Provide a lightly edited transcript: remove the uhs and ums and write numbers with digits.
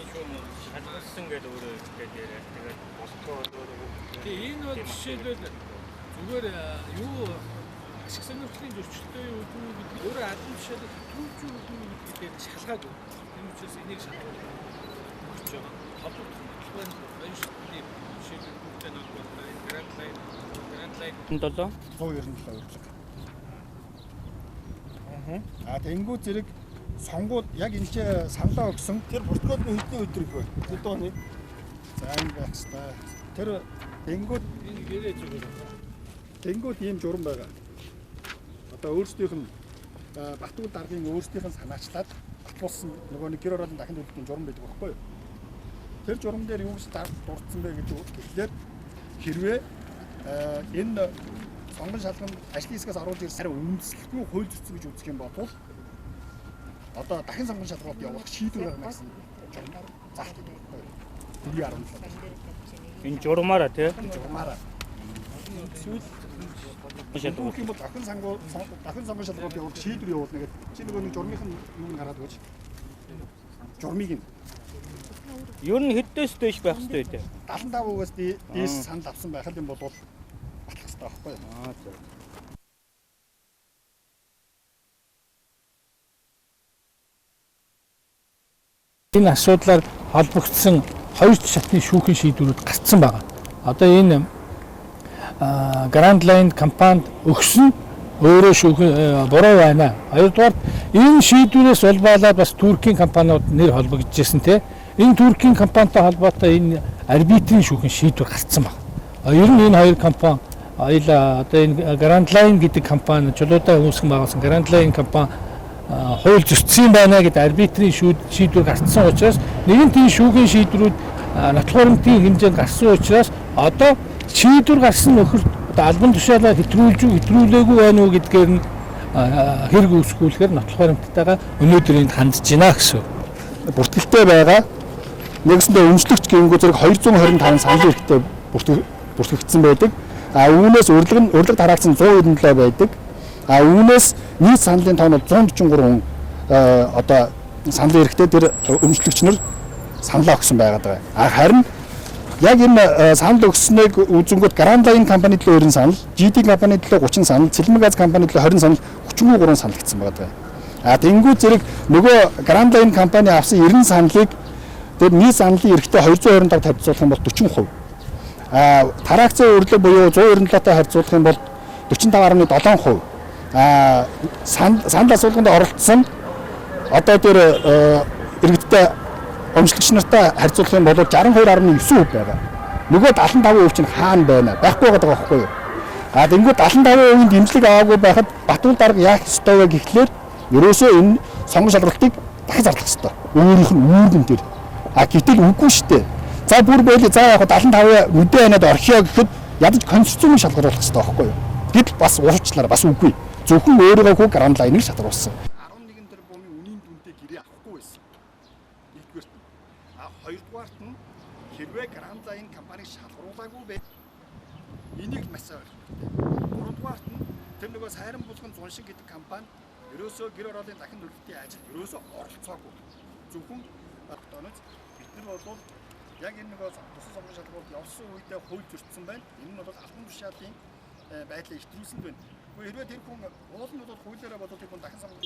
шүүм шалгалсан гэдэг өөрөө тэгээд яриад тэгээд босдгоо Тэгээ энэ бол жишээлбэл зүгээр юу ашиг сонирхлын зөрчилтэй юу гэдэг өөрөө албан тушаалыг төрүүлж юу гэдэг шалгаагүй. Энэ учраас энийг шалгах гэж байгаа. Холбогдох байна. Баяршилтны жишээлбэл бүгдээ нэг Grand Line 197 197 тэнгүү зэрэг сонгууд яг энэ ч саналаа өгсөн тэр протоколын хэдний өдөр вэ? Хэд оны? За энэ байх хэвээр. Тэр тэнгүүд энэ гэрээ зүгээр. Тэнгүүд ийм журам байгаа. Одоо өөрсдийнх нь Батүл даргын өөрсдийнх нь санаачлаад батлуулсан нөгөө нэг гэр ороолын дахин төлөвлөлтийн журам байдаг байхгүй юу? Тэр журам дээр юу гэж дурдсан бэ гэдэг гэхлээр хэрвээ энэ сонгон шалганд ажлын хэсгээс оруулж ирсэн үндэслэлгүй хууль зүйн гэж үзэх юм бол одоо дахин сонгон шалгуулалт явуулах шийдвэр гаргана гэсэн журмаар заах гэдэг байхгүй юу? 4.17. энэ журмаараа тий. Журмаараа. Эсвэл шийдвэр юм бол дахин сонгон шалгуулалт явуулах шийдвэр явуулна гэдэг. Чи нөгөө нэг журмынх нь юм гараад байж. Журмыг нь Ер нь хэддээс дэш байх хэрэгтэй дээ. 75%-аас дээш санал авсан байх юм бол батлах хэрэгтэй байхгүй юу? За. Энэ асуудлаар холбогдсон хоёр шатны шүүхийн шийдвэрүүд гарцсан байна. Одоо энэ Grand Line компанид өгсөн өөрөө шүүхийн буруу байна. Хоёрдугаар энэ шийдвэрээс улбаалаад бас Туркийн компаниуд нэр холбогдож ирсэн те. Энэ Туркийн компанитай холбоотой энэ арбитрийн шүүхийн шийдвэр гарцсан байна. Ер нь энэ хоёр компани аяла одоо энэ Grand Line гэдэг компани чулуудаа үүсгэн байгуулсан Grand Line компани хууль зөрчсөн байна гэдэг арбитрийн шийдвэр гарцсан учраас нэгэн тийм шүүхийн шийдвэрүүд нотлохоронтын хэмжээнд гарсан учраас одоо шийдвэр гарсан нөхөр албан тушаалаа хэтрүүлээгүй байна уу гэдгээр нь хэрэг үүсгүүлэхээр нотлохоронттойгоо өнөөдөр энд хандж байна гэсэн. Бүртгэлтэй байгаа нэгсэндээ өмчлөгч гингүү зэрэг 225 санал хэрэгтэй бүртгэгдсэн байдаг. Үүнээс урилга тараагдсан 197 байдаг. Үүнээс нийт саналын тоон бол 143 одоо санал хэрэгтэй тэр өмчлөгч нар саналаа өгсөн байгаад байгаа. Харин яг энэ санал өгснөг үзэнгүүт Grand Line компани төлөө 90 санал, GD компани төлөө 30 санал, Цэлмэг газ компани төлөө 20 санал, 33 санал гэсэн байгаа. Тэнгүү зэрэг нөгөө Grand Line компани авсан 90 саналыг тэр нийт саналын эрхтэй 225 тавьцуулах юм бол 40%. Тараагдсан урилга буюу 197-тай харьцуулах юм бол 45.7%. Санал асуулганд оролцсон одоо тэр иргэдтэй өмчлөгч нартай харьцуулах юм бол 62.9% байгаа. Нөгөө 75% чинь хаана байна? Байхгүй байгаа байхгүй юу? Тэнгүү 75%-ийн дэмжлэг аваагүй байхад Батүл дарга яах ёстой вэ гэхлээр ерөөсөө энэ сонгон шалгалтыг дахин зарлах ёстой. Өөрийнх нь үүргэн дээр. Гэтэл үгүй шүү дээ. За бүр байлээ. За яг 75% үдээ ханаад орхио гэхэд ядаж конституцийн шалгаруулах ёстой байхгүй юу? Гэтэл бас уучлаарай бас үгүй. Зөвхөн өөрийгөө хүү Grand Line-ыг шалгаруулсан. 11 тэрбумын үнийн дүнтэй гэрээ авахгүй байсан. Нэгдүгээрт нь. Хоёрдугаарт нь хэрвээ Grand Line компаниг шалгаруулаагүй бай. Энийг маш сайн ойлгох хэрэгтэй. Гуравдугаарт нь тэр нөгөө сайран булган зуншин гэдэг компани ерөөсөө гэр ороолын дахин төлөвлөлтийн ажил ерөөсөө оролцоогүй. Зөвхөн батонц бид нар бол яг энэ нөгөө тусан сонгон шалгуулалт явсан үедээ хууль зөрчсөн байна. Энэ нь бол албан тушаалын байдлыг ихтрүүлсэн байна. Хэрвээ тэр хүн уул нь бол хуулиараа бодвол тэр хүн дахин сонгон